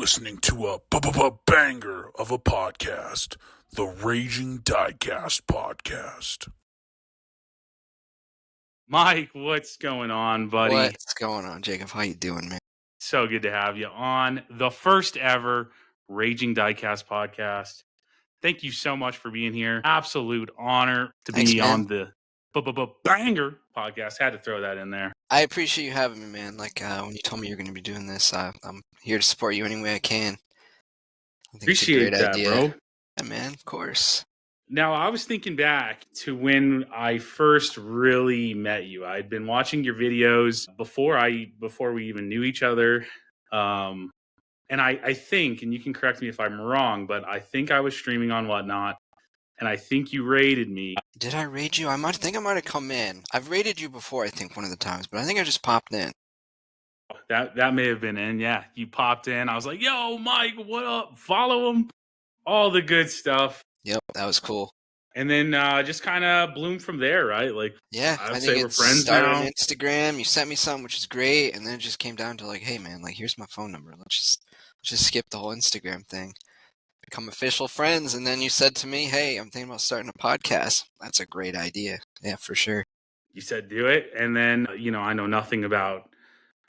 listening to a banger of a podcast, the Raging Diecast podcast. Mike, what's going on, buddy? What's going on, Jacob? How you doing, man? So good to have you on the first ever Raging Diecast podcast. Thank you so much for being here. Absolute honor to Thanks, be man. on the banger podcast. Had to throw that in there. I appreciate you having me, man. When you told me you're going to be doing this, I'm here to support you any way I can. I think Appreciate it's a great that, idea. bro. Yeah, man, of course. Now, I was thinking back to when I first really met you. I'd been watching your videos before we even knew each other. And I think, and you can correct me if I'm wrong, but I think I was streaming on Whatnot, and I think you raided me. Did I raid you? I might have come in. I've raided you before, I think, one of the times, but I think I just popped in. That may have been in, yeah. You popped in. I was like, yo, Mike, what up? Follow him. All the good stuff. Yep, that was cool. And then just kind of bloomed from there, right? Like, yeah, I would think say we're friends started now. on Instagram. You sent me something, which is great, and then it just came down to like, hey, man, like here's my phone number. Let's just skip the whole Instagram thing. Become official friends, and then you said to me, hey, I'm thinking about starting a podcast. That's a great idea. Yeah, for sure. You said do it, and then I know nothing about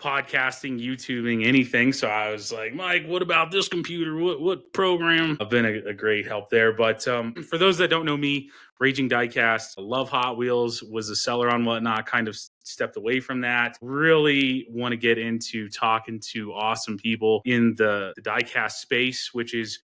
podcasting, YouTubing, anything, so I was like, Mike, what about this computer? What program? I've been a great help there. But for those that don't know me, Raging Diecast, love Hot Wheels, was a seller on Whatnot, kind of stepped away from that. Really want to get into talking to awesome people in the diecast space, which is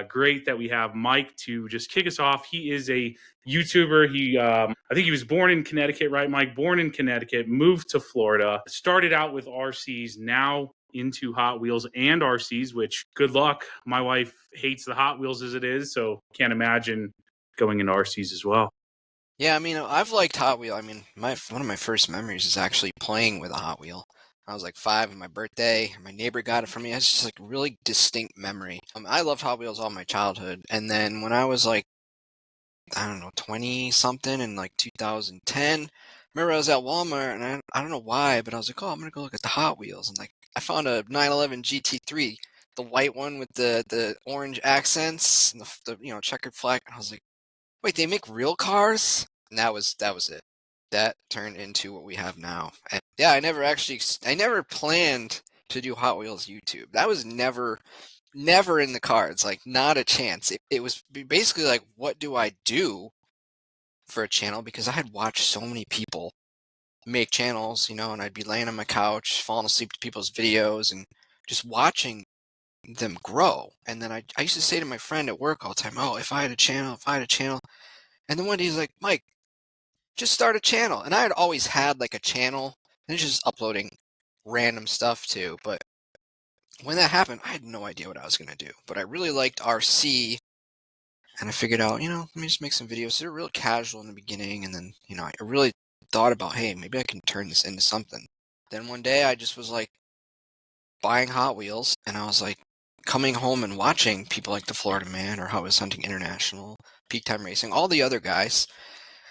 great that we have Mike to just kick us off. He is a YouTuber. I think he was born in Connecticut, right, Mike? Born in Connecticut, moved to Florida, started out with RCs, now into Hot Wheels and RCs, which good luck. My wife hates the Hot Wheels as it is, so can't imagine going into RCs as well. Yeah, I mean, I've liked Hot Wheel. I mean, one of my first memories is actually playing with a Hot Wheel. I was like 5 on my birthday. My neighbor got it for me. It's just like a really distinct memory. I loved Hot Wheels all my childhood. And then when I was like, I don't know, 20 something in like 2010, I remember I was at Walmart and I don't know why, but I was like, oh, I'm going to go look at the Hot Wheels. And like, I found a 911 GT3, the white one with the orange accents and the checkered flag. And I was like, wait, they make real cars? And that was it. That turned into what we have now. And yeah, I never planned to do Hot Wheels YouTube. That was never in the cards, like not a chance. It was basically like, what do I do for a channel? Because I had watched so many people make channels, and I'd be laying on my couch, falling asleep to people's videos and just watching them grow. And then I used to say to my friend at work all the time, oh, if I had a channel. And then one day he's like, Mike, just start a channel. And I had always had like a channel and just uploading random stuff too. But when that happened, I had no idea what I was going to do. But I really liked RC. And I figured out, let me just make some videos. So they're real casual in the beginning. And then, I really thought about, hey, maybe I can turn this into something. Then one day I just was like buying Hot Wheels. And I was like coming home and watching people like the Florida Man or Hot Wheels Hunting International, Peak Time Racing, all the other guys.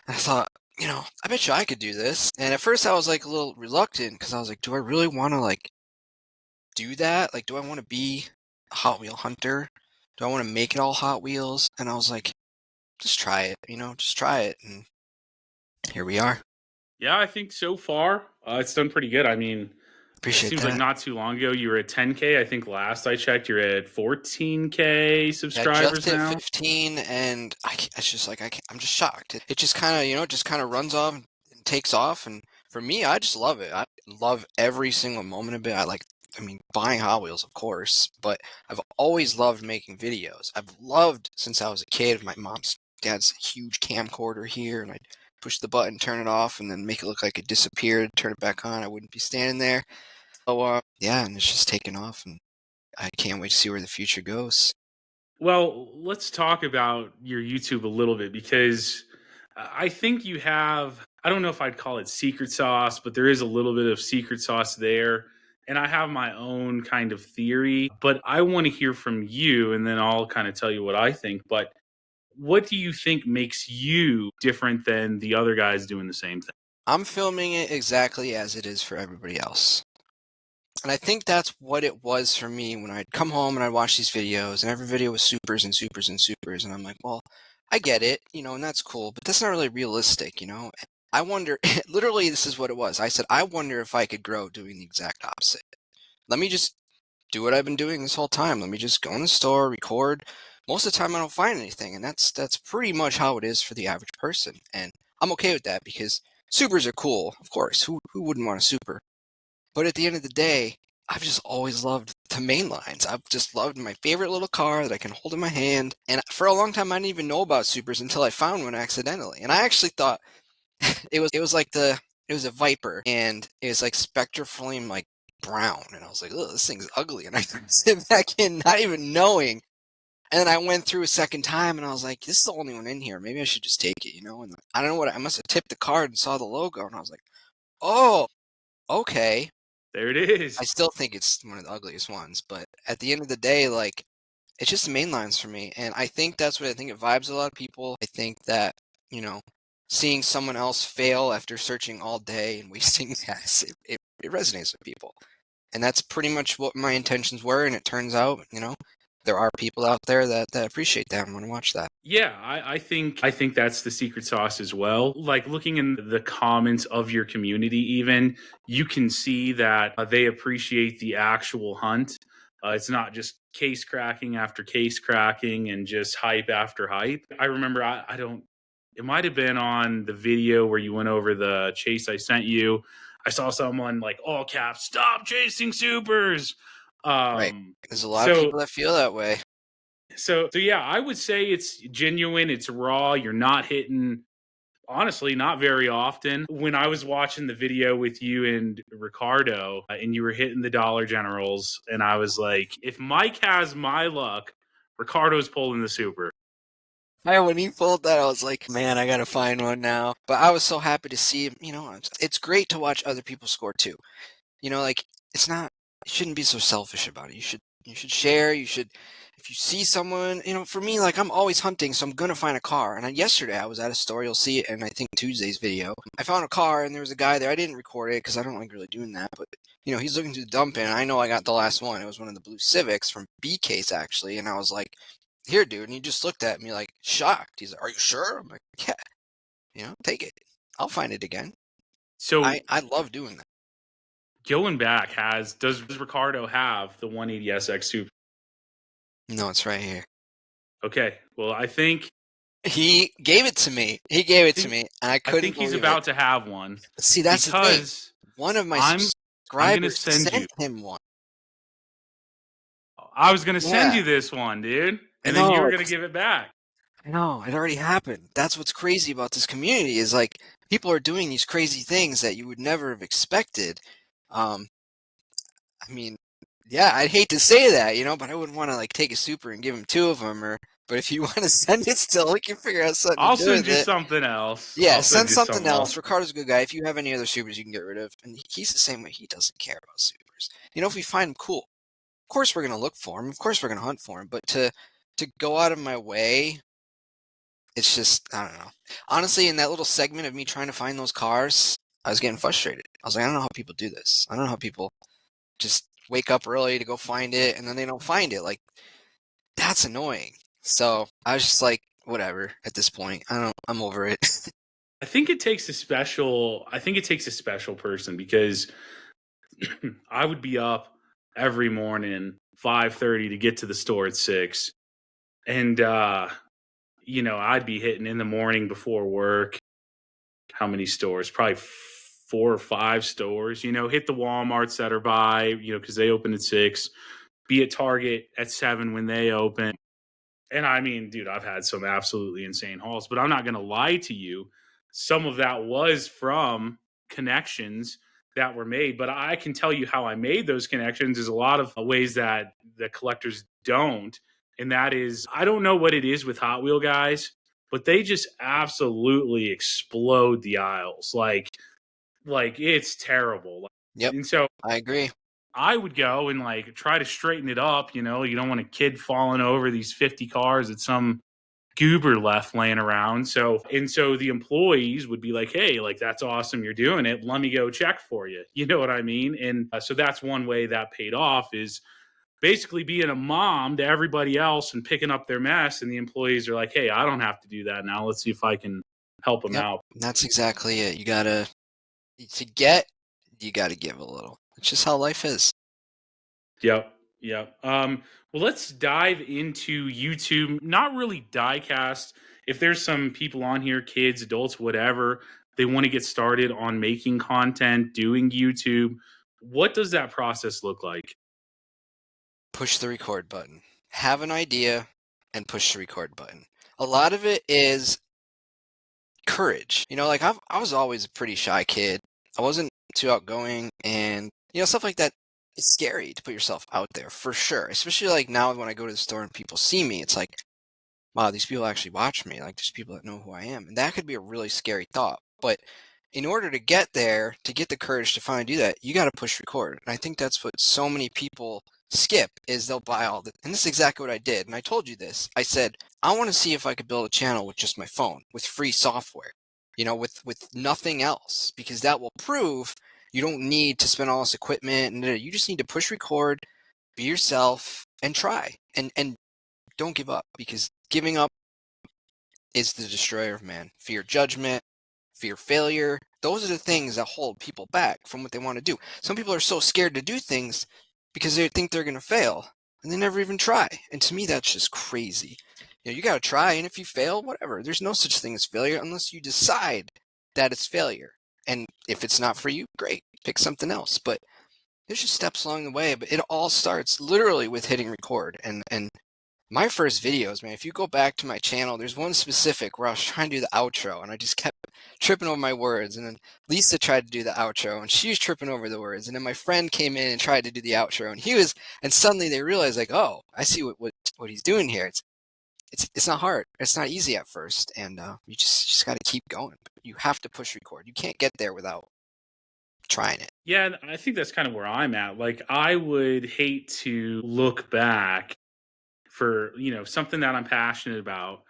And I thought, I bet you I could do this. And at first I was like a little reluctant because I was like, do I really want to like do that? Like, do I want to be a Hot Wheel hunter? Do I want to make it all Hot Wheels? And I was like, just try it, just try it. And here we are. Yeah, I think so far it's done pretty good. I mean, Appreciate it seems that. like not too long ago you were at 10K. I think last I checked, you're at 14K subscribers just hit now. 15, and it's just like I'm just shocked. It just kind of runs off and takes off. And for me, I just love it. I love every single moment of it. Buying Hot Wheels, of course, but I've always loved making videos. I've loved since I was a kid. My dad's huge camcorder here, and I'd push the button, turn it off, and then make it look like it disappeared, turn it back on. I wouldn't be standing there. So, yeah, and it's just taken off, and I can't wait to see where the future goes. Well, let's talk about your YouTube a little bit because I think you have, I don't know if I'd call it secret sauce, but there is a little bit of secret sauce there. And I have my own kind of theory, but I want to hear from you and then I'll kind of tell you what I think. But what do you think makes you different than the other guys doing the same thing? I'm filming it exactly as it is for everybody else. And I think that's what it was for me when I'd come home and I'd watch these videos, and every video was supers and supers and supers. And I'm like, well, I get it, and that's cool, but that's not really realistic, I wonder, literally, this is what it was. I said, I wonder if I could grow doing the exact opposite. Let me just do what I've been doing this whole time. Let me just go in the store, record. Most of the time I don't find anything, and that's pretty much how it is for the average person. And I'm okay with that because supers are cool, of course. Who wouldn't want a super? But at the end of the day, I've just always loved the main lines. I've just loved my favorite little car that I can hold in my hand. And for a long time, I didn't even know about supers until I found one accidentally. And I actually thought it was a Viper, and it was like Spectre Flame, like brown. And I was like, oh, this thing's ugly. And I sit back in, not even knowing. And then I went through a second time, and I was like, this is the only one in here. Maybe I should just take it, And I don't know what, I must have tipped the card and saw the logo, and I was like, oh, okay. There it is. I still think it's one of the ugliest ones, but at the end of the day, like, it's just the main lines for me. And I think that's what I think it vibes a lot of people. I think that, seeing someone else fail after searching all day and wasting gas, it resonates with people. And that's pretty much what my intentions were. And it turns out, there are people out there that appreciate that and want to watch that. Yeah, I think that's the secret sauce as well. Like looking in the comments of your community, even you can see that they appreciate the actual hunt. It's not just case cracking after case cracking and just hype after hype. I remember I don't. It might have been on the video where you went over the chase I sent you. I saw someone like all caps, "Stop chasing supers." Right. There's a lot of people that feel that way. So yeah, I would say it's genuine, it's raw, you're not hitting, honestly, not very often. When I was watching the video with you and Ricardo, and you were hitting the Dollar Generals, and I was like, if Mike has my luck, Ricardo's pulling the super. When he pulled that, I was like, man, I gotta find one now. But I was so happy to see him. It's great to watch other people score too. Like, it's not, you shouldn't be so selfish about it. You should share. If you see someone, for me, like, I'm always hunting, so I'm gonna find a car. And yesterday I was at a store. You'll see it in, I think, Tuesday's video. I found a car, and there was a guy there. I didn't record it because I don't like really doing that. But he's looking through the dump bin. I know I got the last one. It was one of the blue Civics from B Case actually, and I was like, here, dude. And he just looked at me like shocked. He's like, are you sure? I'm like, yeah, take it. I'll find it again. So I love doing that. going back, does Ricardo have the 180SX Super? No, it's right here. Okay, well, I think he gave it to me. And I couldn't. I think he's about to have one. See, that's the thing. One of my subscribers sent him one. I was going to send you this one, dude. And then you were going to give it back. I know. It already happened. That's what's crazy about this community is, like, people are doing these crazy things that you would never have expected. I mean, yeah, I'd hate to say that, but I wouldn't want to, like, take a super and give him two of them. But if you want to send it still, we can figure out something. I'll send you something else. Yeah, send something else. Ricardo's a good guy. If you have any other supers you can get rid of. And he's the same way. He doesn't care about supers. If we find them, cool. Of course we're going to look for him. Of course we're going to hunt for him. But to go out of my way, it's just, I don't know. Honestly, in that little segment of me trying to find those cars, I was getting frustrated. I was like, I don't know how people do this. I don't know how people just wake up early to go find it, and then they don't find it. Like, that's annoying. So I was just like, whatever at this point. I'm over it. I think it takes a special person because I would be up every morning 5:30 to get to the store at 6. And I'd be hitting in the morning before work. How many stores? Probably 4 or 5 stores. Hit the Walmarts that are by, because they open at 6. Be at Target at 7 when they open. And I mean, dude, I've had some absolutely insane hauls, but I'm not going to lie to you. Some of that was from connections that were made, but I can tell you how I made those connections. There's a lot of ways that the collectors don't. And that is, I don't know what it is with Hot Wheel guys, but they just absolutely explode the aisles. Like it's terrible. Yep. And so I agree. I would go and like try to straighten it up. You don't want a kid falling over these 50 cars at some goober left laying around. So the employees would be like, hey, like, that's awesome, you're doing it, let me go check for you. You know what I mean? And so that's one way that paid off, is basically being a mom to everybody else and picking up their mess. And the employees are like, hey, I don't have to do that now. Let's see if I can help them Yep, out. that's exactly it. You gotta give a little. It's just how life is. Yep. Yep. Well, let's dive into YouTube. Not really diecast. If there's some people on here, kids, adults, whatever, they want to get started on making content, doing YouTube, what does that process look like? Push the record button. Have an idea and push the record button. A lot of it is courage. Like I was always a pretty shy kid. I wasn't too outgoing, and stuff like that. It's scary to put yourself out there for sure. Especially like now when I go to the store and people see me, it's like, wow, these people actually watch me. Like there's people that know who I am, and that could be a really scary thought. But in order to get there, to get the courage to finally do that, you got to push record. And I think that's what so many people skip, is they'll buy all the, and this is exactly what I did. And I told you this. I said, I want to see if I could build a channel with just my phone, with free software, with nothing else, because that will prove you don't need to spend all this equipment, and you just need to push record, be yourself, and try. And don't give up, because giving up is the destroyer of man. Fear judgment, fear failure. Those are the things that hold people back from what they want to do. Some people are so scared to do things because they think they're going to fail, and they never even try. And to me, that's just crazy. You got to try, and if you fail, whatever. There's no such thing as failure unless you decide that it's failure. And if it's not for you, great, pick something else. But there's just steps along the way. But it all starts literally with hitting record. And my first videos, man, if you go back to my channel, there's one specific where I was trying to do the outro, and I just kept tripping over my words. And then Lisa tried to do the outro, and she was tripping over the words. And then my friend came in and tried to do the outro, and suddenly they realized, like, oh, I see what he's doing here. It's not hard. It's not easy at first, and you just got to keep going. You have to push record. You can't get there without trying it. Yeah, and I think that's kind of where I'm at. Like, I would hate to look back for, something that I'm passionate about,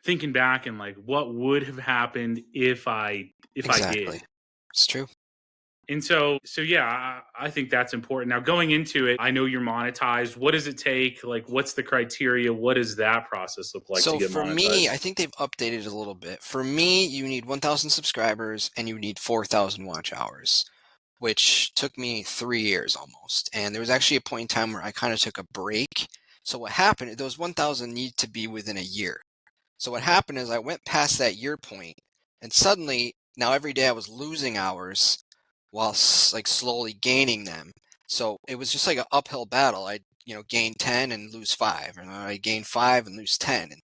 thinking back and like, what would have happened if I Exactly. did. It's true. And so yeah, I think that's important. Now, going into it, I know you're monetized. What does it take? Like, what's the criteria? What does that process look like to So get for monetized? me, I think they've updated it a little bit. For me, you need 1,000 subscribers and you need 4,000 watch hours, which took me 3 years almost. And there was actually a point in time where I kind of took a break. So what happened, those 1,000 need to be within a year. So what happened is I went past that year point, and suddenly now every day I was losing hours while like slowly gaining them. So it was just like an uphill battle. I'd gain 10 and lose 5, and I gain 5 and lose 10. And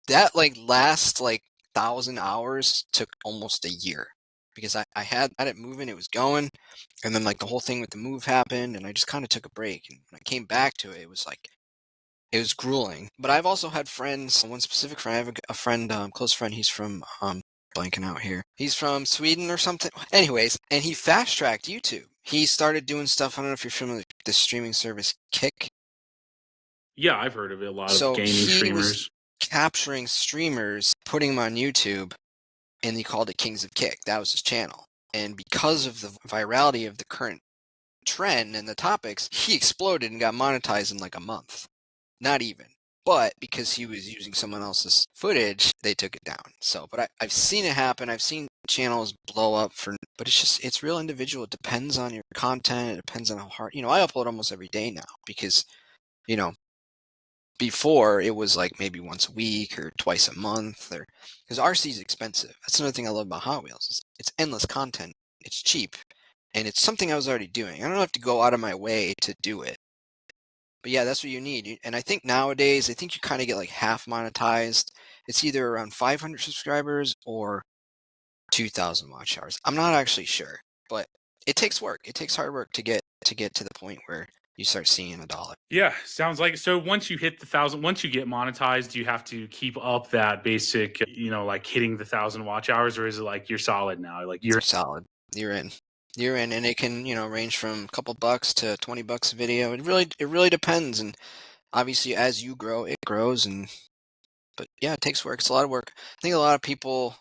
that like last like 1,000 hours took almost a year, because I had it moving, it was going, and then like the whole thing with the move happened, and I just kind of took a break. And when I came back to it, it was grueling. But I've also had friends, one specific friend, I have a friend, close friend, he's from, blanking out here. He's from Sweden or something. Anyways, and he fast-tracked YouTube. He started doing stuff, I don't know if you're familiar with the streaming service Kick. Yeah, I've heard of it. A lot of So gaming he streamers. was capturing streamers, putting them on YouTube, and he called it Kings of Kick. That was his channel. And because of the virality of the current trend and the topics, he exploded and got monetized in like a month. Not even. But because he was using someone else's footage, they took it down. So, but I've seen it happen. I've seen channels blow up but it's real individual. It depends on your content. It depends on how hard, I upload almost every day now because, before it was like maybe once a week or twice a month, or because RC is expensive. That's another thing I love about Hot Wheels. It's endless content. It's cheap, and it's something I was already doing. I don't have to go out of my way to do it. But yeah, that's what you need. And I think nowadays, you kind of get like half monetized. It's either around 500 subscribers or 2,000 watch hours. I'm not actually sure, but it takes work. It takes hard work to get to the point where you start seeing $1. Yeah, sounds like it. So once you hit the 1,000, once you get monetized, you have to keep up that basic, like hitting the 1,000 watch hours, or is it like you're solid now? Like you're solid. You're in. You're in, and it can, range from a couple bucks to $20 a video. It really depends, and obviously as you grow, it grows, but Yeah, it takes work. It's a lot of work. I think a lot of people,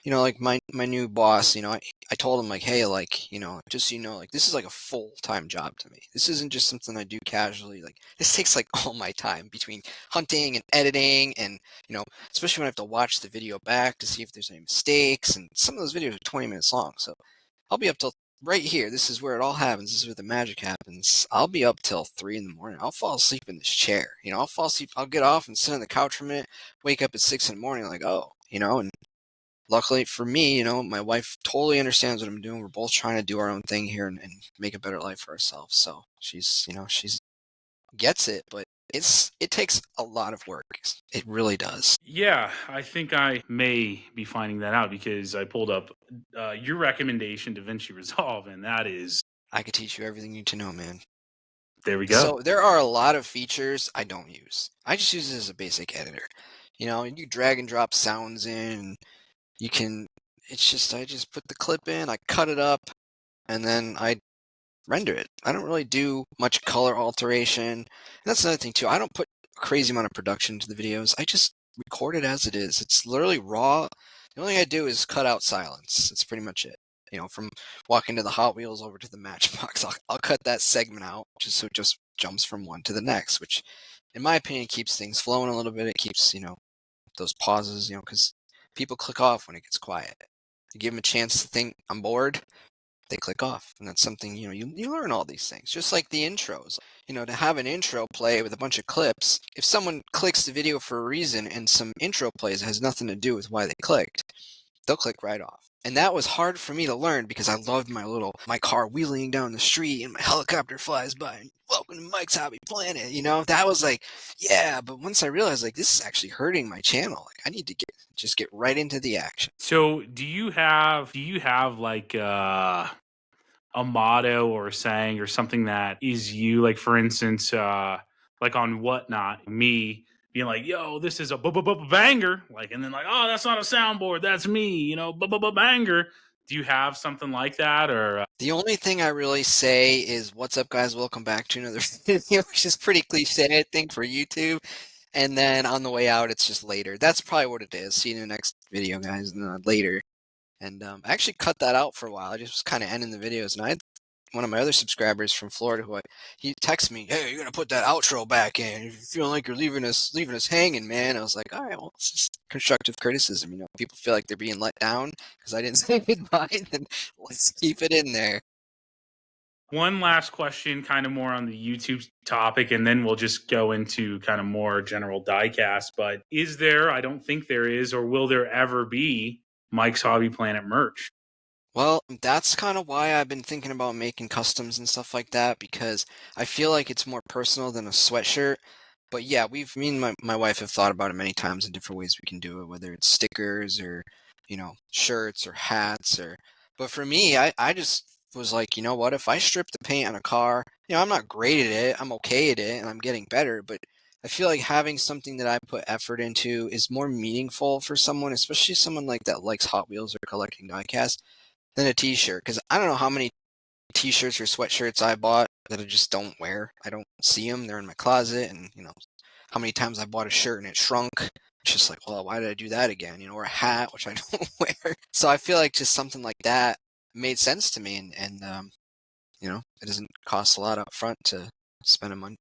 like my new boss, I told him like, hey, like, just so you know, like this is like a full-time job to me. This isn't just something I do casually. Like this takes like all my time between hunting and editing and, especially when I have to watch the video back to see if there's any mistakes. And some of those videos are 20 minutes long. So I'll be up till right here. This is where it all happens. This is where the magic happens. I'll be up till 3 in the morning. I'll fall asleep in this chair. I'll fall asleep. I'll get off and sit on the couch for a minute, wake up at 6 in the morning, like, oh, and luckily for me, my wife totally understands what I'm doing. We're both trying to do our own thing here and make a better life for ourselves. So she's gets it, but it takes a lot of work. It really does. Yeah, I think I may be finding that out because I pulled up your recommendation, DaVinci Resolve, and that is, I could teach you everything you need to know, man. there we go. So there are a lot of features I don't use. I just use it as a basic editor. You drag and drop sounds in. You can. I just put the clip in, I cut it up, and then I render it. I don't really do much color alteration. And that's another thing too. I don't put a crazy amount of production into the videos. I just record it as it is. It's literally raw. The only thing I do is cut out silence. That's pretty much it. From walking to the Hot Wheels over to the Matchbox, I'll cut that segment out just so it just jumps from one to the next, which in my opinion keeps things flowing a little bit. It keeps, those pauses, because people click off when it gets quiet. You give them a chance to think I'm bored, they click off. And that's something, you learn all these things. Just like the intros. To have an intro play with a bunch of clips, if someone clicks the video for a reason and some intro plays that has nothing to do with why they clicked, they'll click right off. And that was hard for me to learn because I loved my car wheeling down the street and my helicopter flies by and welcome to Mike's Hobby Planet. That was like, yeah. But once I realized like this is actually hurting my channel, like I need to get right into the action. So, do you have like a motto or a saying or something that is you? Like, for instance, like on Whatnot, me being like, "Yo, this is a banger," like, and then like, "Oh, that's not a soundboard, that's me," banger. Do you have something like that, or? The only thing I really say is, "What's up, guys? Welcome back to another video," which is pretty cliche, I think, for YouTube. And then on the way out, it's just later. That's probably what it is. See you in the next video, guys. And later. And I actually cut that out for a while. I just was kind of ending the videos, and I had one of my other subscribers from Florida he texted me, "Hey, you're gonna put that outro back in. If you feel like you're leaving us hanging, man." I was like, "All right, well, it's just constructive criticism. People feel like they're being let down because I didn't say goodbye. Then let's keep it in there." One last question, kind of more on the YouTube topic, and then we'll just go into kind of more general diecast. But is there, I don't think there is, or will there ever be Mike's Hobby Planet merch? Well, that's kind of why I've been thinking about making customs and stuff like that because I feel like it's more personal than a sweatshirt. But yeah, me and my wife have thought about it many times in different ways we can do it, whether it's stickers or, shirts or hats but for me, I just was like, you know what, if I strip the paint on a car, I'm not great at it, I'm okay at it, and I'm getting better, but I feel like having something that I put effort into is more meaningful for someone, especially someone like that likes Hot Wheels or collecting diecast than a t-shirt. Because I don't know how many t-shirts or sweatshirts I bought that I just don't wear. I don't see them. They're in my closet. And, how many times I bought a shirt and it shrunk. It's just like, well, why did I do that again? Or a hat, which I don't wear. So I feel like just something like that made sense to me. And it doesn't cost a lot up front to spend a month.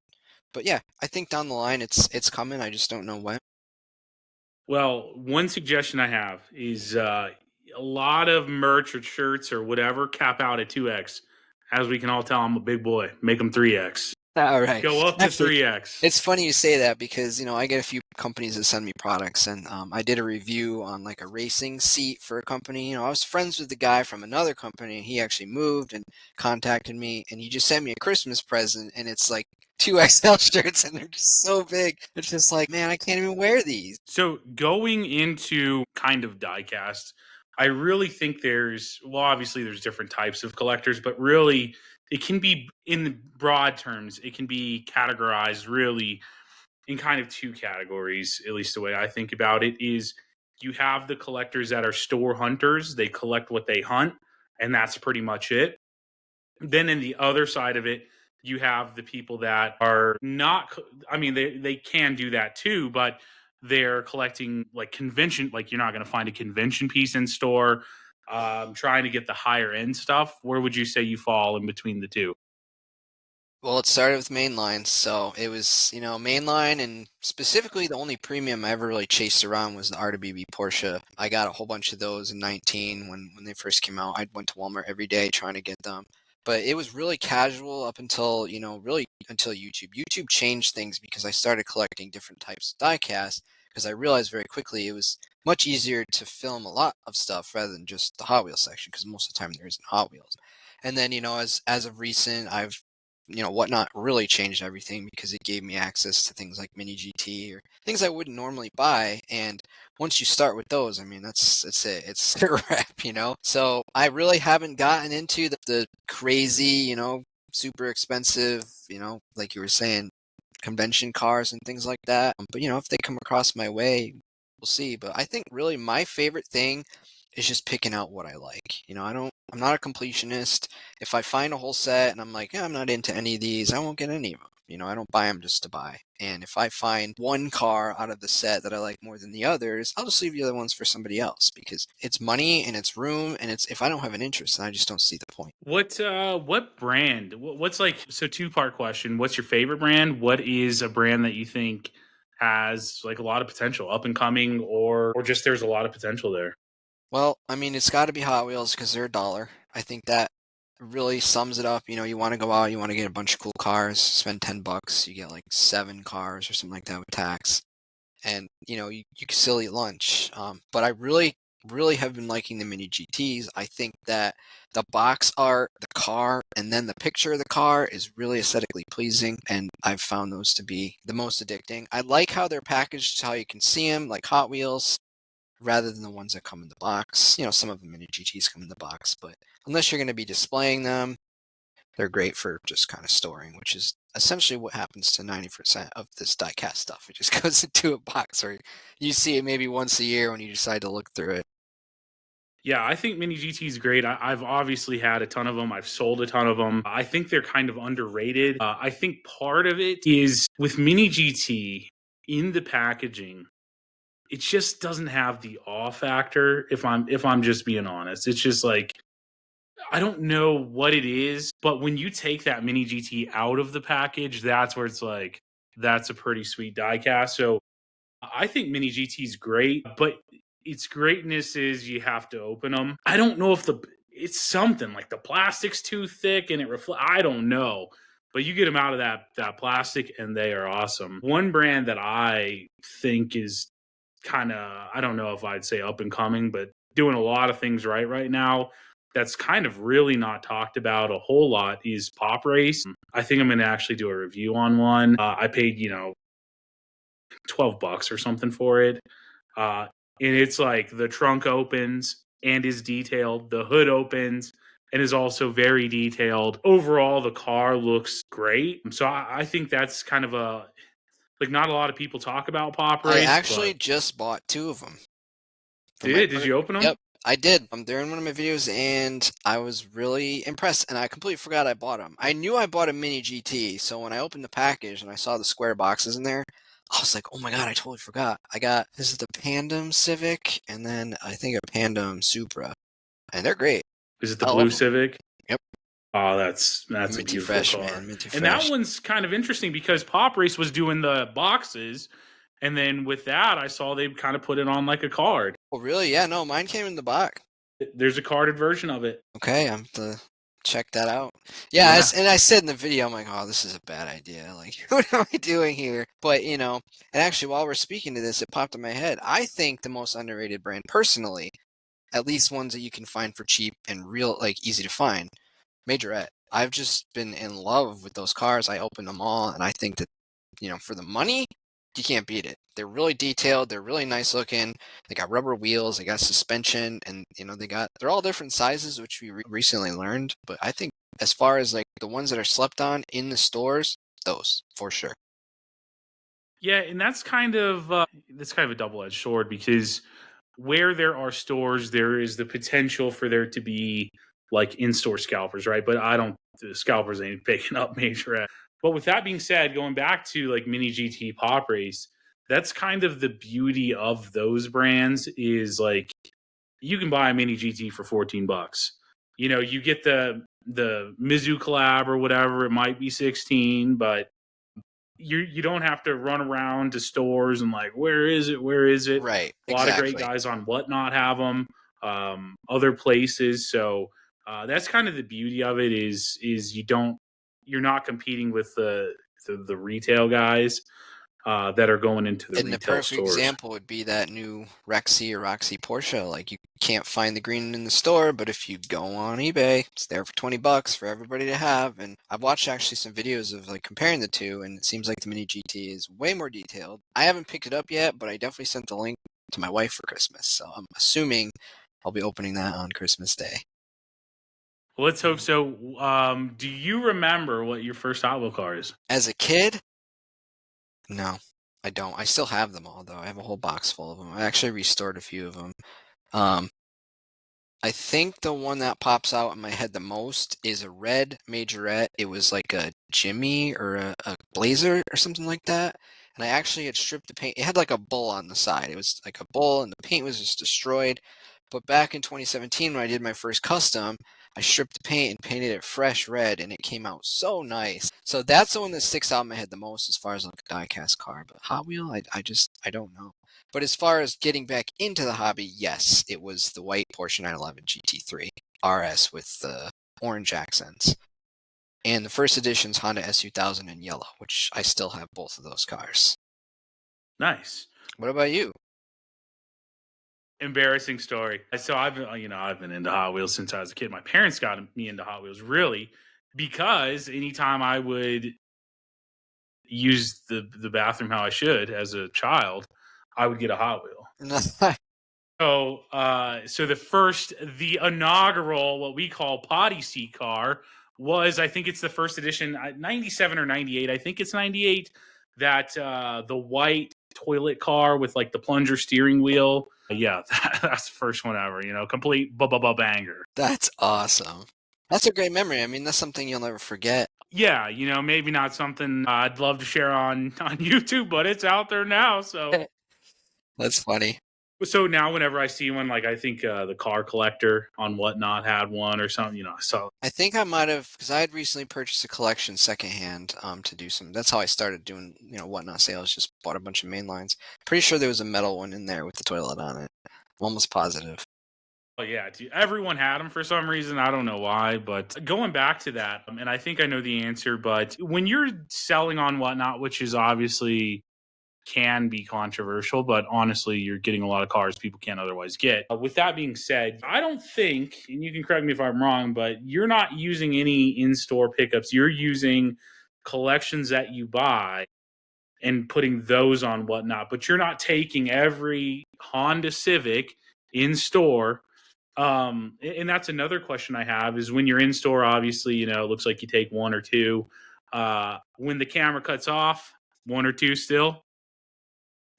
But yeah, I think down the line it's coming. I just don't know when. Well, one suggestion I have is a lot of merch or shirts or whatever cap out at 2X. As we can all tell, I'm a big boy. Make them 3X. All right. Go up to 3X. It's funny you say that because, I get a few companies that send me products and I did a review on like a racing seat for a company. I was friends with the guy from another company and he actually moved and contacted me and he just sent me a Christmas present and it's like 2XL shirts and they're just so big. It's just like, man, I can't even wear these. So going into kind of diecast, I really think obviously there's different types of collectors, but really it can be, in broad terms, it can be categorized really in kind of two categories, at least the way I think about it is you have the collectors that are store hunters. They collect what they hunt, and that's pretty much it. Then in the other side of it, you have the people that are not, I mean, they can do that too, but they're collecting like convention, like you're not going to find a convention piece in store. Trying to get the higher end stuff. Where would you say you fall in between the two? Well, it started with mainline, so it was, mainline, and specifically the only premium I ever really chased around was the RWB Porsche. I got a whole bunch of those in 19 when they first came out. I went to Walmart every day trying to get them. But it was really casual up until, really until YouTube. YouTube changed things because I started collecting different types of diecast because I realized very quickly it was much easier to film a lot of stuff rather than just the Hot Wheels section because most of the time there isn't Hot Wheels. And then, as of recent, I've Whatnot really changed everything because it gave me access to things like Mini GT or things I wouldn't normally buy. And once you start with those, I mean, that's it. It's a wrap. So I really haven't gotten into the crazy, super expensive, like you were saying, convention cars and things like that. But if they come across my way, we'll see. But I think really my favorite thing is just picking out what I like. I'm not a completionist. If I find a whole set and I'm like, yeah, I'm not into any of these, I won't get any of them. I don't buy them just to buy. And if I find one car out of the set that I like more than the others, I'll just leave the other ones for somebody else because it's money and it's room, and it's if I don't have an interest, then I just don't see the point. What brand? What's like, so two-part question. What's your favorite brand? What is a brand that you think has like a lot of potential, up and coming, or just there's a lot of potential there? Well, I mean, it's got to be Hot Wheels because they're $1. I think that really sums it up. You want to go out, you want to get a bunch of cool cars, spend $10, you get like 7 cars or something like that with tax, and you can still eat lunch. But I really, really have been liking the Mini GTs. I think that the box art, the car, and then the picture of the car is really aesthetically pleasing, and I've found those to be the most addicting. I like how they're packaged, how you can see them like Hot Wheels, rather than the ones that come in the box. Some of the Mini GTs come in the box, but unless you're going to be displaying them, they're great for just kind of storing, which is essentially what happens to 90% of this diecast stuff. It just goes into a box, or you see it maybe once a year when you decide to look through it. Yeah, I think Mini GT is great. I've obviously had a ton of them. I've sold a ton of them. I think they're kind of underrated. I think part of it is with Mini GT in the packaging, it just doesn't have the awe factor. If I'm just being honest, it's just like I don't know what it is, but when you take that Mini GT out of the package, that's where it's like that's a pretty sweet diecast. So I think Mini GT is great, but its greatness is you have to open them. I don't know if it's something like the plastic's too thick and it reflects. I don't know, but you get them out of that plastic and they are awesome. One brand that I think is kind of, I don't know if I'd say up and coming, but doing a lot of things right now. That's kind of really not talked about a whole lot is Pop Race. I think I'm going to actually do a review on one. I paid, $12 or something for it. Uh, and it's like the trunk opens and is detailed. The hood opens and is also very detailed. Overall, the car looks great. So I think that's kind of like not a lot of people talk about Pop I Race, but actually just bought 2 of them. did you open them? Yep, I did. They're in one of my videos, and I was really impressed, and I completely forgot I bought them. I knew I bought a Mini GT, so when I opened the package and I saw the square boxes in there, I was like, oh my god, I totally forgot. This is the Pandem Civic, and then I think a Pandem Supra, and they're great. Is it the I blue love 'em. Civic? Yep. Oh, that's a Minty beautiful fresh, car. man. Minty And that fresh. one's kind of interesting because Pop Race was doing the boxes, and then with that, I saw they kind of put it on like a card. Oh, really? Yeah, no, mine came in the box. There's a carded version of it. Okay, I'm to check that out. Yeah, and I said in the video, I'm like, oh, this is a bad idea. Like, what am I doing here? But, and actually, while we're speaking to this, it popped in my head. I think the most underrated brand, personally, at least ones that you can find for cheap and real, like, easy to find, Majorette. I've just been in love with those cars. I opened them all, and I think that, for the money, you can't beat it. They're really detailed. They're really nice looking. They got rubber wheels. They got suspension, and they're all different sizes, which we recently learned. But I think as far as like the ones that are slept on in the stores, those for sure. Yeah, and that's kind of a double-edged sword because where there are stores, there is the potential for there to be like in-store scalpers, right? But the scalpers ain't picking up major. But with that being said, going back to like Mini GT Pop Race, That's kind of the beauty of those brands is like you can buy a mini GT for $14. You know, you get the Mizu collab or whatever, it might be 16, but you don't have to run around to stores and like, where is it? Where is it? Right, A lot of great exactly. guys on Whatnot have them, other places. So that's kind of the beauty of it is you're not competing with the retail guys that are going into the And the retail perfect stores. example would be that new Rexy or Roxy Porsche. Like you can't find the green in the store, but if you go on eBay, it's there for $20 for everybody to have. And I've watched actually some videos of like comparing the two, and it seems like the Mini GT is way more detailed. I haven't picked it up yet, but I definitely sent the link to my wife for Christmas. So I'm assuming I'll be opening that on Christmas Day. Well, let's hope so. Do you remember what your first Hot Wheel car is? As a kid, no, I don't. I still have them all though. I have a whole box full of them. I actually restored a few of them. I think the one that pops out in my head the most is a red Majorette. It was like a Jimmy or a Blazer or something like that. And I actually had stripped the paint. It had like a bull on the side. It was like a bull and the paint was just destroyed. But back in 2017 when I did my first custom, I stripped the paint and painted it fresh red and it came out so nice. So that's the one that sticks out in my head the most as far as like a diecast car. But Hot Wheel, I don't know. But as far as getting back into the hobby, yes, it was the white Porsche 911 GT3 RS with the orange accents. And the first edition's Honda S2000 in yellow, which I still have both of those cars. Nice. What about you? Embarrassing story. So I've been into Hot Wheels since I was a kid. My parents got me into Hot Wheels really because anytime I would use the bathroom how I should as a child, I would get a Hot Wheel. So the inaugural, what we call potty seat car was, I think it's the first edition, 97 or 98. I think it's 98 that the white toilet car with like the plunger steering wheel. Yeah, that's the first one ever, complete banger. That's awesome. That's a great memory. I mean, that's something you'll never forget. Yeah, maybe not something I'd love to share on YouTube, but it's out there now. So That's funny. So now, whenever I see one, like I think the car collector on Whatnot had one or something, I think I might have, because I had recently purchased a collection secondhand to do some. That's how I started doing, Whatnot sales. Just bought a bunch of main lines. Pretty sure there was a metal one in there with the toilet on it. I'm almost positive. Oh yeah, everyone had them for some reason. I don't know why, but going back to that, and I think I know the answer. But when you're selling on Whatnot, which is obviously can be controversial, but honestly, you're getting a lot of cars people can't otherwise get. With that being said, I don't think, and you can correct me if I'm wrong, but you're not using any in-store pickups. You're using collections that you buy and putting those on Whatnot, but you're not taking every Honda Civic in store. And that's another question I have is when you're in store, obviously, it looks like you take one or two. When the camera cuts off, one or two still.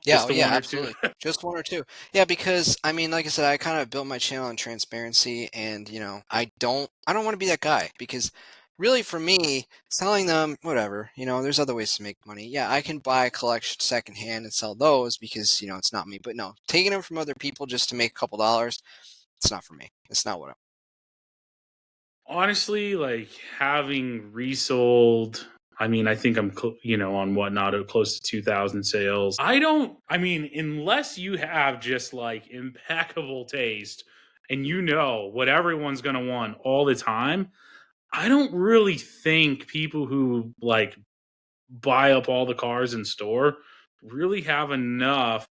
Yeah, Just the one or absolutely. two. Just one or two. Yeah, because I mean, like I said, I kind of built my channel on transparency, and I don't want to be that guy because really, for me, selling them, whatever, there's other ways to make money. Yeah, I can buy a collection secondhand and sell those because it's not me. But no, taking them from other people just to make a couple dollars, it's not for me. It's not what I'm. Honestly, like having resold, I mean, I think I'm, on Whatnot at close to 2,000 sales. Unless you have just like impeccable taste and what everyone's going to want all the time, I don't really think people who like buy up all the cars in store really have enough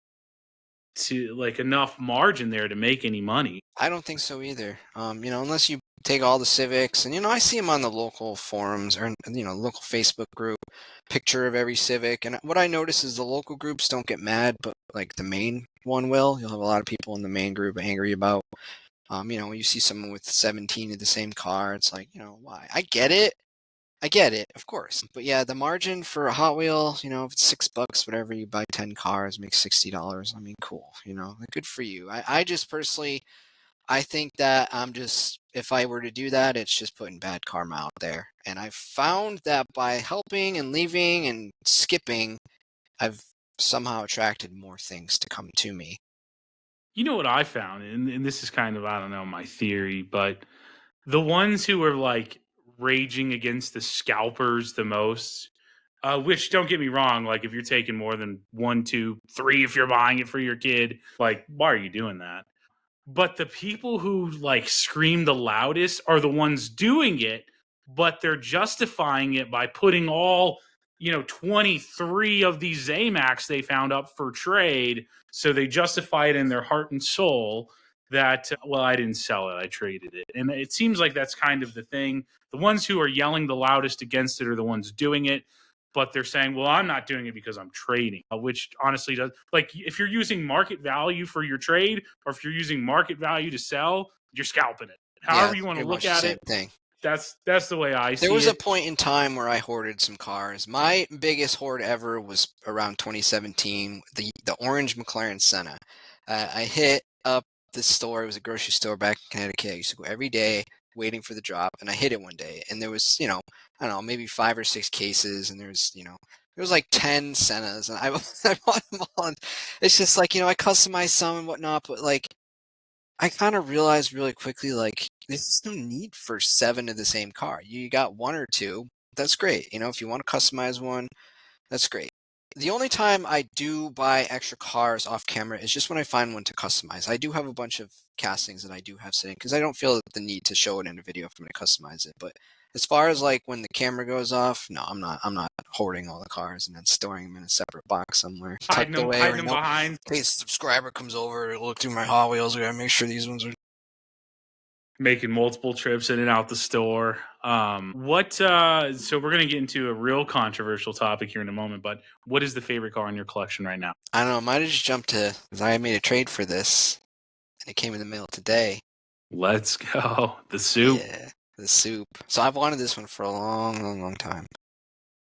margin there to make any money. I don't think so either. Unless you take all the civics, and I see them on the local forums or local Facebook group, picture of every civic. And what I notice is the local groups don't get mad, but like the main one will. You'll have a lot of people in the main group angry about. When you see someone with 17 of the same car, it's like, why? I get it, of course. But yeah, the margin for a Hot Wheel, if it's $6, whatever, you buy 10 cars, make $60. I mean, cool, good for you. I just personally, I think that if I were to do that, it's just putting bad karma out there. And I've found that by helping and leaving and skipping, I've somehow attracted more things to come to me. You know what I found, and this is kind of, I don't know, my theory, but the ones who are like raging against the scalpers the most, which don't get me wrong, like if you're taking more than 1, 2, 3, if you're buying it for your kid, like why are you doing that? But the people who like scream the loudest are the ones doing it, but they're justifying it by putting all, 23 of these Zamax they found up for trade. So they justify it in their heart and soul that, well, I didn't sell it, I traded it. And it seems like that's kind of the thing. The ones who are yelling the loudest against it are the ones doing it, but they're saying, well, I'm not doing it because I'm trading, which honestly does, like, if you're using market value for your trade or if you're using market value to sell, you're scalping it. Yeah, However you it's want to pretty look much the at same it, thing. that's the way I There see was a it. point in time where I hoarded some cars. My biggest hoard ever was around 2017, the orange McLaren Senna. I hit up this store. It was a grocery store back in Connecticut. I used to go every day waiting for the drop, and I hit it one day. And there was, I don't know, maybe 5 or 6 cases, and there was like 10 Sennas, and I, I bought them all. And it's just like, I customized some and whatnot, but like, I kind of realized really quickly, like, there's no need for 7 of the same car. You got 1 or 2, that's great. If you want to customize one, that's great. The only time I do buy extra cars off camera is just when I find one to customize. I do have a bunch of castings that I do have sitting because I don't feel the need to show it in a video if I'm going to customize it. But as far as like when the camera goes off, no, I'm not hoarding all the cars and then storing them in a separate box somewhere, tucked away. Hiding Or them behind. in case a subscriber comes over to look through my Hot Wheels, I gotta make sure these ones are. Making multiple trips in and out the store. So we're gonna get into a real controversial topic here in a moment, but what is the favorite car in your collection right now? I don't know. I might have just jumped to because I made a trade for this, and it came in the mail today. Let's go. The soup. Yeah, the soup. So I've wanted this one for a long, long, long time.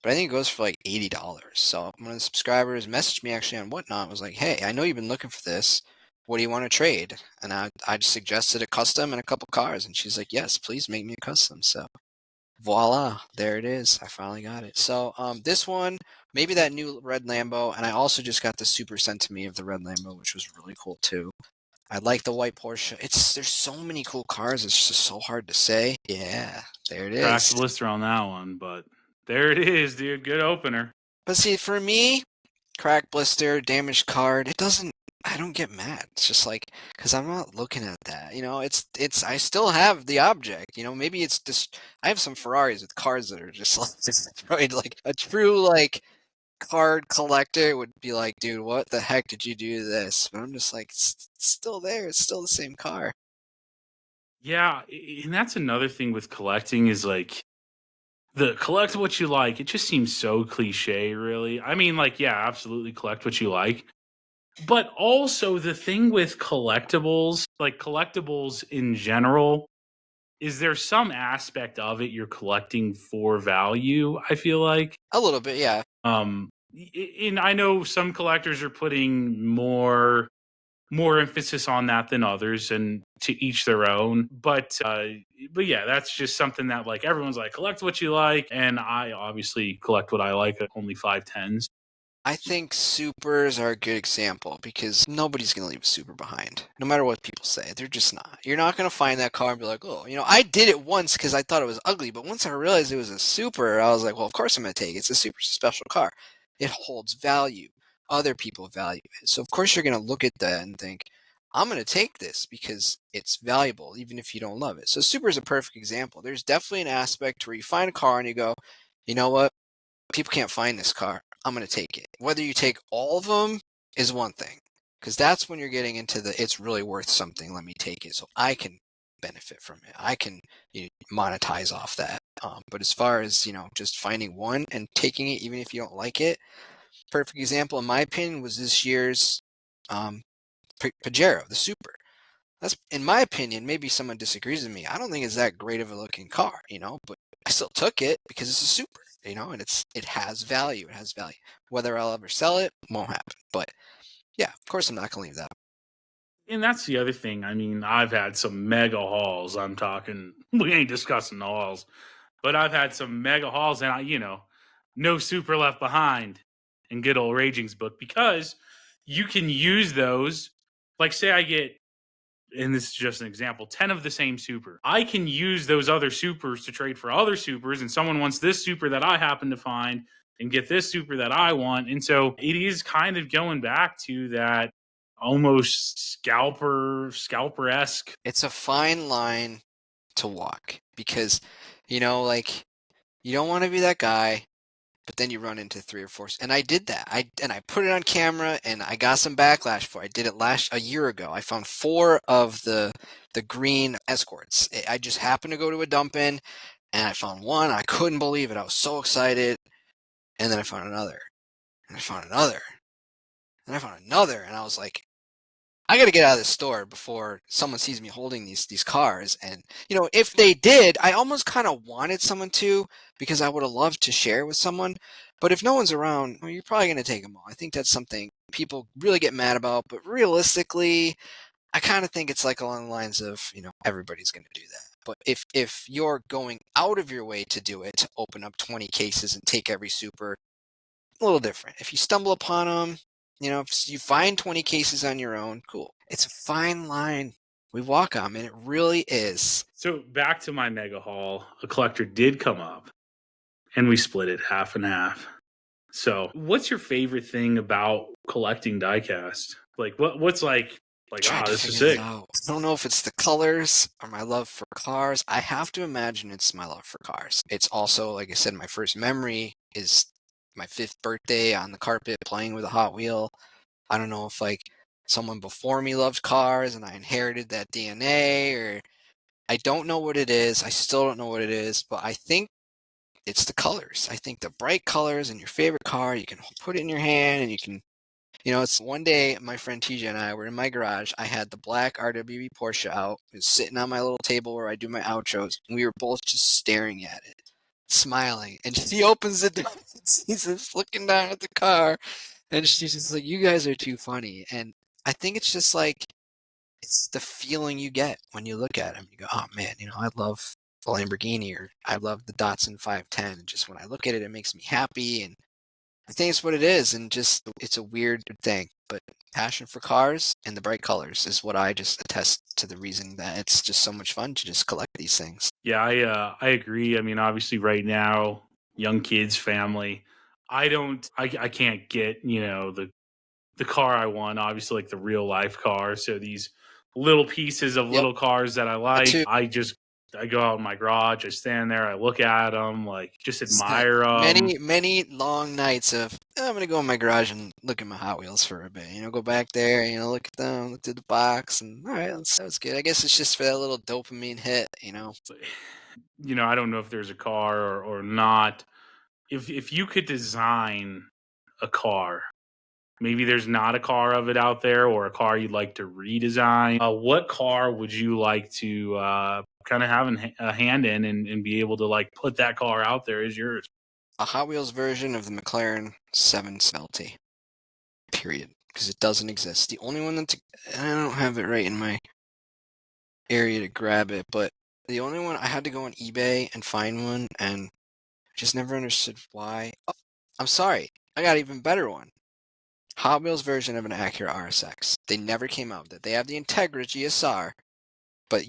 But I think it goes for like $80. So one of the subscribers messaged me actually on Whatnot, was like, "Hey, I know you've been looking for this. What do you want to trade?" And I just suggested a custom and a couple cars, and she's like, "Yes, please make me a custom." So voila, there it is. I finally got it. So this one, maybe that new red Lambo, and I also just got the super sent to me of the red Lambo, which was really cool too. I like the white Porsche. There's so many cool cars. It's just so hard to say. Yeah, there it Cracked is. blister on that one, but there it is, dude. Good opener. But see, for me, cracked blister, damaged card, I don't get mad. It's just like, because I'm not looking at that. I still have the object. Maybe it's just, I have some Ferraris with cars that are just like destroyed. Like a true, like, card collector would be like, dude, what the heck did you do to this? But I'm just like, it's still there. It's still the same car. Yeah, and that's another thing with collecting is like the collect what you like. It just seems so cliche, really. I mean, like, yeah, absolutely collect what you like. But also the thing with collectibles, like collectibles in general, is there some aspect of it you're collecting for value, I feel like. A little bit, yeah. And I know some collectors are putting more emphasis on that than others, and to each their own. But yeah, that's just something that like everyone's like, collect what you like, and I obviously collect what I like. Only 510s. I think supers are a good example because nobody's going to leave a super behind. No matter what people say, they're just not. You're not going to find that car and be like, oh, I did it once because I thought it was ugly. But once I realized it was a super, I was like, well, of course I'm going to take it. It's a super special car. It holds value. Other people value it. So, of course, you're going to look at that and think, I'm going to take this because it's valuable, even if you don't love it. So, super is a perfect example. There's definitely an aspect where you find a car and you go, you know what? People can't find this car. I'm going to take it. Whether you take all of them is one thing, because that's when you're getting into it's really worth something. Let me take it so I can benefit from it. I can monetize off that. But as far as, just finding one and taking it, even if you don't like it, perfect example, in my opinion, was this year's Pajero, the Super. That's, in my opinion, maybe someone disagrees with me. I don't think it's that great of a looking car, but I still took it because it's a super, and it has value. It has value. Whether I'll ever sell it won't happen. But yeah, of course I'm not gonna leave that. And that's the other thing. I mean, I've had some mega hauls. I'm talking, we ain't discussing the hauls, but I've had some mega hauls, and no super left behind. in good old Raging's book, because you can use those. Like, say I get, and this is just an example, 10 of the same super. I can use those other supers to trade for other supers, and someone wants this super that I happen to find and get this super that I want. And so it is kind of going back to that almost scalper-esque. It's a fine line to walk because, you know, like, you don't want to be that guy, but then you run into 3 or 4. And I did that. I put it on camera, and I got some backlash for it. I did it a year ago. I found 4 of the green escorts. I just happened to go to a dump-in, and I found one. I couldn't believe it. I was so excited. And then I found another. And I found another. And I found another. And I was like, I got to get out of this store before someone sees me holding these cars. And, you know, if they did, I almost kind of wanted someone to, because I would have loved to share with someone. But if no one's around, well, you're probably going to take them all. I think that's something people really get mad about. But realistically, I kind of think it's like along the lines of, you know, everybody's going to do that. But if you're going out of your way to do it, to open up 20 cases and take every super, a little different. If you stumble upon them, you know, if you find 20 cases on your own, cool. It's a fine line we walk on, and it really is. So back to my mega haul, a collector did come up, and we split it half and half. So what's your favorite thing about collecting diecast? Like, what's like, this is sick. I don't know if it's the colors or my love for cars. I have to imagine it's my love for cars. It's also, like I said, my first memory is my 5th birthday on the carpet playing with a Hot Wheel. I don't know if like someone before me loved cars and I inherited that DNA, or I don't know what it is. I still don't know what it is, but I think it's the colors. I think the bright colors in your favorite car, you can put it in your hand and you can, you know, it's one day my friend TJ and I were in my garage. I had the black RWB Porsche out. It was sitting on my little table where I do my outros, and we were both just staring at it, smiling. And she opens the door and sees us looking down at the car, and she's just like, "You guys are too funny." And I think it's just like, it's the feeling you get when you look at them. You go, "Oh man, you know, I love the Lamborghini, or I love the Datsun 510." And just when I look at it, it makes me happy. And I think it's what it is, and just it's a weird thing, but passion for cars and the bright colors is what I just attest to the reason that it's just so much fun to just collect these things. Yeah, I agree. I mean, obviously, right now, young kids, family. I can't get, you know, the car I want. Obviously, like the real life car. So these little pieces of Yep, little cars that I that like, too. I go out in my garage, I stand there, I look at them, like just admire them. Many long nights of, "Oh, I'm gonna go in my garage and look at my Hot Wheels for a bit. You know, go back there, you know, look at them, look through the box, and all right, that was good. I guess it's just for that little dopamine hit, you know." You know, I don't know if there's a car or not. If you could design a car, maybe there's not a car of it out there, or a car you'd like to redesign. What car would you like to kind of have a hand in, and be able to like put that car out there as yours? A Hot Wheels version of the McLaren 7LT. Period. Because it doesn't exist. The only one that's, I don't have it right in my area to grab it, but the only one, I had to go on eBay and find one, and just never understood why. Oh, I'm sorry. I got an even better one. Hot Wheels version of an Acura RSX. They never came out with it. They have the Integra GSR, but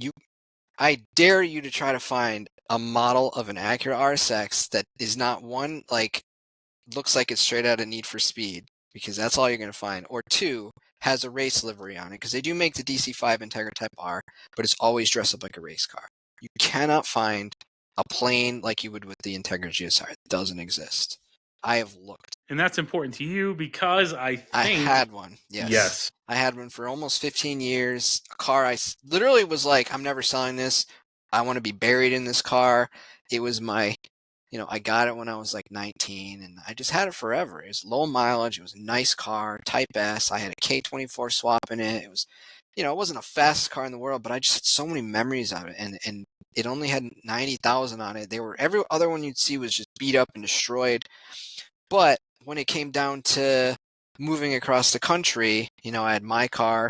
I dare you to try to find a model of an Acura RSX that is not, one, like, looks like it's straight out of Need for Speed, because that's all you're going to find, or 2, has a race livery on it, because they do make the DC5 Integra Type R, but it's always dressed up like a race car. You cannot find a plain like you would with the Integra GSR. It doesn't exist. I have looked. And that's important to you, because I I think had one. Yes. I had one for almost 15 years. A car I literally was like, I'm never selling this. I want to be buried in this car. It was my, you know, I got it when I was like 19, and I just had it forever. It was low mileage. It was a nice car, Type S. I had a K24 swap in it. It was, you know, it wasn't a fast car in the world, but I just had so many memories of it. And it only had 90,000 on it. Every other one you'd see was just beat up and destroyed. But when it came down to moving across the country, you know, I had my car,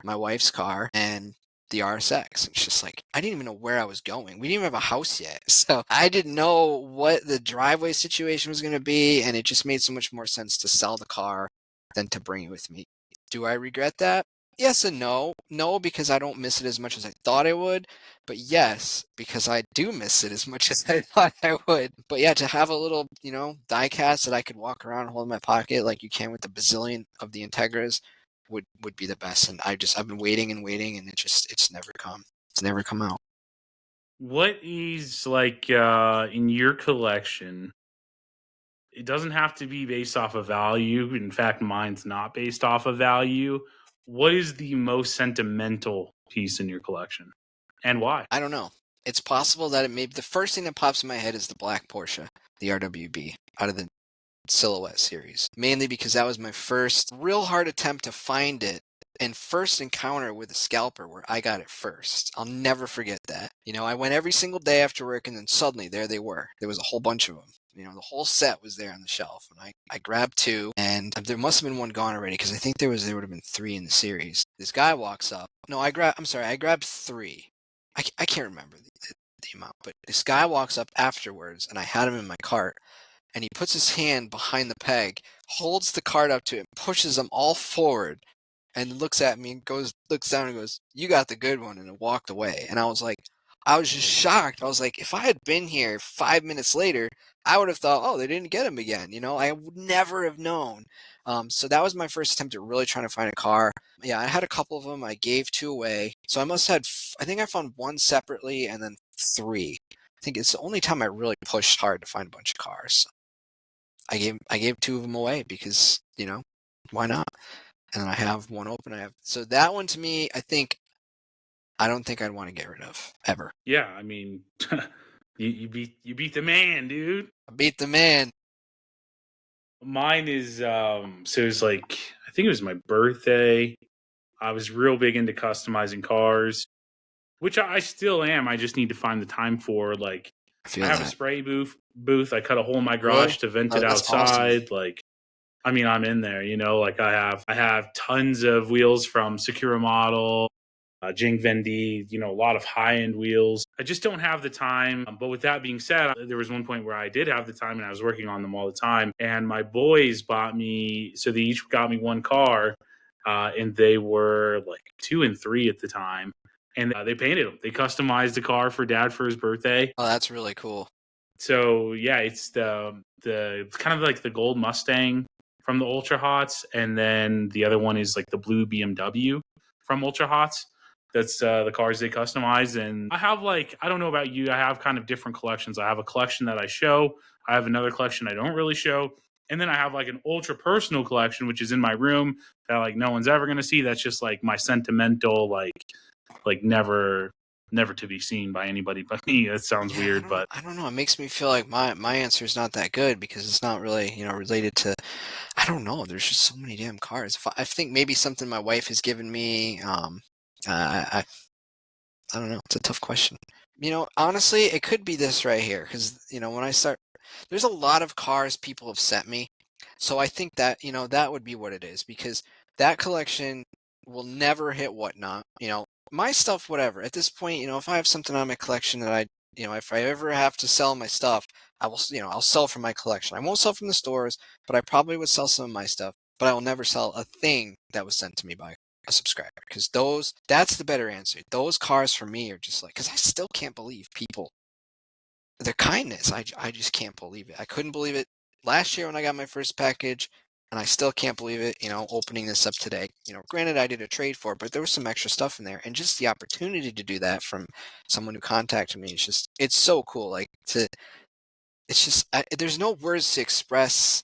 my wife's car, and the RSX. It's just like, I didn't even know where I was going. We didn't even have a house yet. So I didn't know what the driveway situation was going to be. And it just made so much more sense to sell the car than to bring it with me. Do I regret that? Yes and no. No, because I don't miss it as much as I thought I would. But yes, because I do miss it as much as I thought I would. But yeah, to have a little, diecast that I could walk around and hold in my pocket like you can with the bazillion of the Integras would be the best. And I've been waiting and waiting, and it's never come. It's never come out. What is like in your collection? It doesn't have to be based off of value. In fact, mine's not based off of value. What is the most sentimental piece in your collection, and why? I don't know. It's possible that it may be the first thing that pops in my head is the black Porsche, the RWB, out of the Silhouette series. Mainly because that was my first real hard attempt to find it and first encounter with a scalper where I got it first. I'll never forget that. I went every single day after work, and then suddenly there they were. There was a whole bunch of them. The whole set was there on the shelf, and I grabbed two, and there must have been one gone already because I think there would have been three in the series. This guy walks up. No, I grabbed three. I can't remember the amount, but this guy walks up afterwards, and I had him in my cart, and he puts his hand behind the peg, holds the cart up to it, pushes them all forward, and looks at me and looks down and goes, "You got the good one," and walked away. And I was just shocked. I was like, if I had been here 5 minutes later, I would have thought, oh, they didn't get him again. I would never have known. So that was my first attempt at really trying to find a car. Yeah, I had a couple of them. I gave two away. So I must have I think I found one separately and then three. I think it's the only time I really pushed hard to find a bunch of cars. I gave two of them away because, why not? And then I have one open. So that one to me, I don't think I'd want to get rid of ever. Yeah, I mean, you beat the man, dude. I beat the man. Mine is so it was like, I think it was my birthday. I was real big into customizing cars, which I still am. I just need to find the time for. Like, I have a spray booth. I cut a hole in my garage to vent it outside. Awesome. Like, I mean, I'm in there. Like I have tons of wheels from Sakura Model, Jing Vendi, a lot of high-end wheels. I just don't have the time. But with that being said, there was one point where I did have the time and I was working on them all the time. And my boys bought me, so they each got me one car, and they were like 2 and 3 at the time. And they painted them. They customized the car for Dad for his birthday. Oh, that's really cool. So yeah, it's the kind of like the gold Mustang from the Ultra Hots, and then the other one is like the blue BMW from Ultra Hots. That's the cars they customize. And I have I don't know about you, I have kind of different collections. I have a collection that I show. I have another collection I don't really show. And then I have like an ultra personal collection, which is in my room that like no one's ever going to see. That's just like my sentimental, like never to be seen by anybody but me. That sounds weird, but I don't know. It makes me feel like my answer is not that good because it's not really, related to, I don't know. There's just so many damn cars. I think maybe something my wife has given me, I don't know. It's a tough question. Honestly, it could be this right here because, when I start, there's a lot of cars people have sent me. So I think that, that would be what it is because that collection will never hit Whatnot. My stuff, whatever. At this point, if I have something on my collection that if I ever have to sell my stuff, I will, I'll sell from my collection. I won't sell from the stores, but I probably would sell some of my stuff. But I will never sell a thing that was sent to me by a subscriber because that's the better answer. Those cars for me are just like, because I still can't believe people, their kindness. I just can't believe it. I couldn't believe it last year when I got my first package, and I still can't believe it, opening this up today. Granted I did a trade for it, but there was some extra stuff in there, and just the opportunity to do that from someone who contacted me, it's so cool. There's no words to express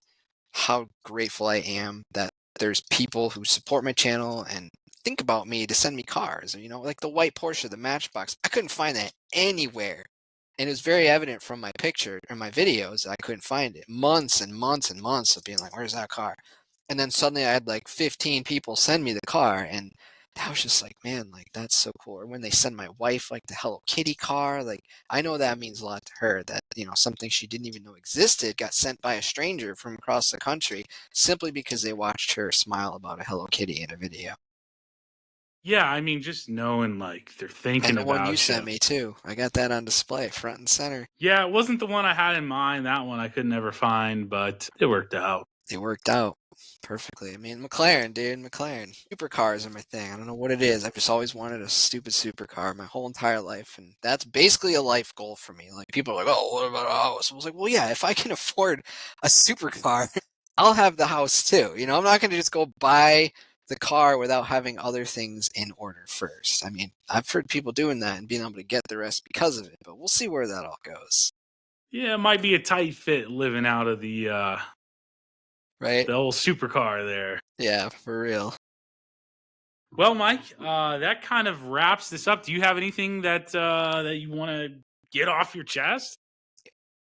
how grateful I am that there's people who support my channel and think about me to send me cars. Like the white Porsche, the Matchbox. I couldn't find that anywhere. And it was very evident from my picture or my videos that I couldn't find it. Months and months and months of being like, where's that car? And then suddenly I had like 15 people send me the car. And that was just like, man, like that's so cool. Or when they send my wife like the Hello Kitty car, like I know that means a lot to her that, something she didn't even know existed got sent by a stranger from across the country simply because they watched her smile about a Hello Kitty in a video. Yeah, I mean, just knowing like they're thinking And the one you about sent you. me too. I got that on display, front and center. Yeah, it wasn't the one I had in mind. That one I could never find, but it worked out. It worked out perfectly. I mean, McLaren, dude, McLaren. Supercars are my thing. I don't know what it is. I've just always wanted a stupid supercar my whole entire life, and that's basically a life goal for me. Like people are like, "Oh, what about a house?" I was like, "Well, yeah, if I can afford a supercar, I'll have the house too." You know, I'm not going to just go buy the car without having other things in order first. I mean, I've heard people doing that and being able to get the rest because of it, but we'll see where that all goes. Yeah, it might be a tight fit living out of Right? the old supercar there. Yeah, for real. Well, Mike, that kind of wraps this up. Do you have anything that that you want to get off your chest?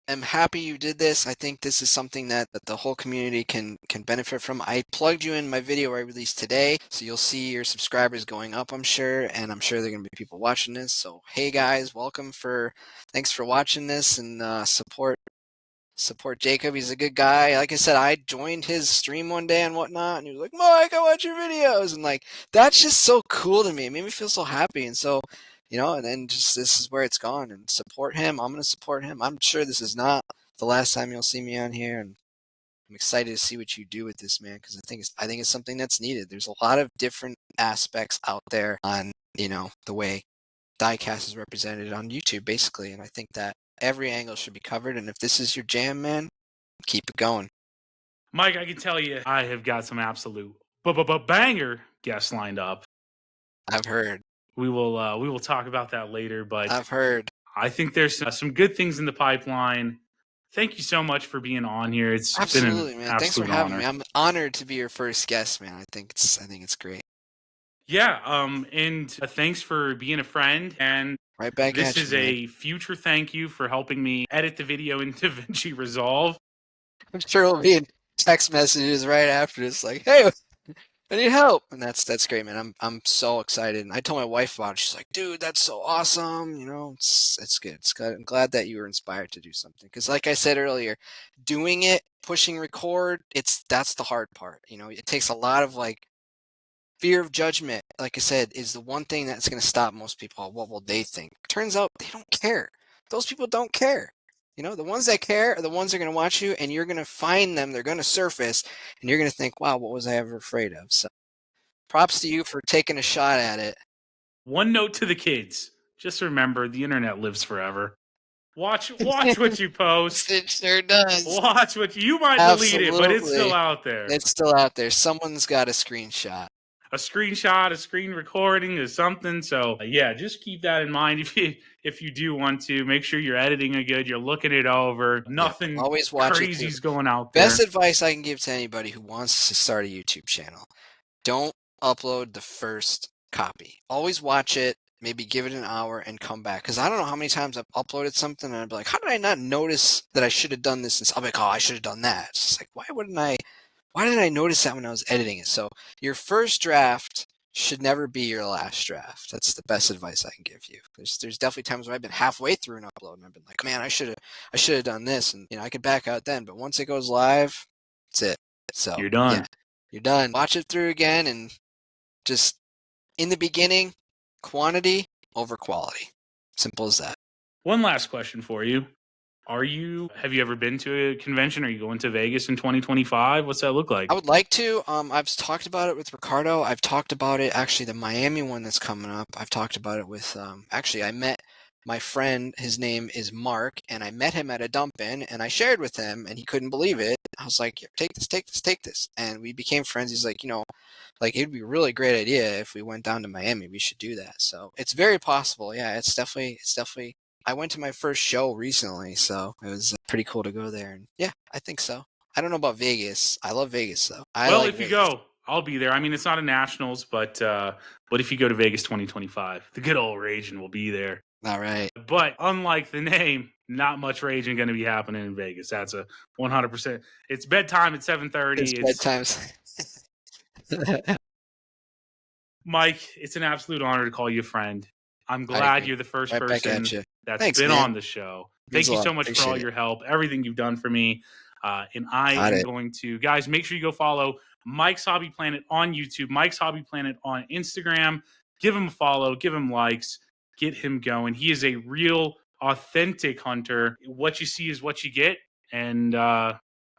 I'm happy you did this. I think this is something that the whole community can benefit from. I plugged you in my video I released today, so you'll see your subscribers going up, I'm sure, and I'm sure there are going to be people watching this. So, hey guys, thanks for watching this and support Jacob. He's a good guy. Like I said, I joined his stream one day and whatnot, and he was like, "Mike, I watch your videos," and like that's just so cool to me. It made me feel so happy, and so and then just this is where it's gone. And support him. I'm gonna support him. I'm sure this is not the last time you'll see me on here, and I'm excited to see what you do with this, man, because I think it's something that's needed. There's a lot of different aspects out there on the way Diecast is represented on YouTube, basically, and I think that every angle should be covered. And if this is your jam, man, keep it going. Mike, I can tell you, I have got some absolute banger guests lined up. I've heard. We will talk about that later, but I've heard. I think there's some good things in the pipeline. Thank you so much for being on here. It's been Absolutely, an man. Thanks for absolute having honor. me. I'm honored to be your first guest, man. I think it's great. Yeah, and thanks for being a friend. And Right back this at you, is man. a future thank you for helping me edit the video in DaVinci Resolve. I'm sure we'll be in text messages right after this, like, "Hey, I need help," and that's great, man. I'm so excited. And I told my wife about it. She's like, "Dude, that's so awesome." It's good. It's good. I'm glad that you were inspired to do something because, like I said earlier, doing it, pushing record, that's the hard part. It takes a lot of like fear of judgment, like I said, is the one thing that's going to stop most people. What will they think? Turns out they don't care. Those people don't care. The ones that care are the ones that are going to watch you, and you're going to find them. They're going to surface, and you're going to think, wow, what was I ever afraid of? So props to you for taking a shot at it. One note to the kids: just remember, the internet lives forever. Watch what you post. It sure does. Watch what you might delete it, but it's still Absolutely. out there. It's still out there. Someone's got a screenshot. A screenshot, a screen recording, or something. So yeah, just keep that in mind. If you do want to, make sure you're editing it good. You're looking it over. Nothing Always watch crazy's it going out there. Best advice I can give to anybody who wants to start a YouTube channel: don't upload the first copy. Always watch it. Maybe give it an hour and come back. Because I don't know how many times I've uploaded something and I'd be like, how did I not notice that I should have done this? And I'll be like, oh, I should have done that. It's just like, why didn't I notice that when I was editing it? So your first draft should never be your last draft. That's the best advice I can give you. There's definitely times where I've been halfway through an upload and I've been like, man, I should have done this, and I could back out then. But once it goes live, that's it. So You're done. Yeah, you're done. Watch it through again, and just in the beginning, quantity over quality. Simple as that. One last question for you. Have you ever been to a convention? Are you going to Vegas in 2025? What's that look like? I would like to. I've talked about it with Ricardo. I've talked about it, actually, the Miami one that's coming up. I've talked about it with, actually, I met my friend. His name is Mark, and I met him at a dump-in, and I shared with him, and he couldn't believe it. I was like, take this, take this, take this. And we became friends. He's like, like, it'd be a really great idea if we went down to Miami. We should do that. So it's very possible. Yeah, it's definitely. I went to my first show recently, so it was pretty cool to go there. And yeah, I think so. I don't know about Vegas. I love Vegas, though. If you go, I'll be there. I mean, it's not a nationals, but if you go to Vegas 2025, the good old raging will be there. All right. But unlike the name, not much raging going to be happening in Vegas. That's a 100%. It's bedtime at 7:30. It's bedtime. Mike, it's an absolute honor to call you a friend. I'm glad you're the first person that's been on the show. Thank you so much for all your help, everything you've done for me. And I am going to, guys, make sure you go follow Mike's Hobby Planet on YouTube, Mike's Hobby Planet on Instagram. give him a follow, give him likes, get him going. He is a real, authentic hunter. What you see is what you get, and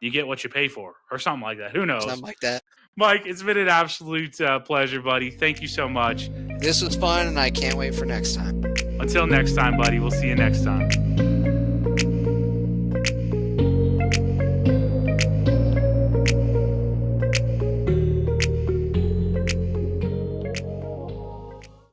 you get what you pay for, or something like that. Who knows? Something like that. Mike, it's been an absolute pleasure, buddy. Thank you so much. This was fun, and I can't wait for next time. Until next time, buddy. We'll see you next time.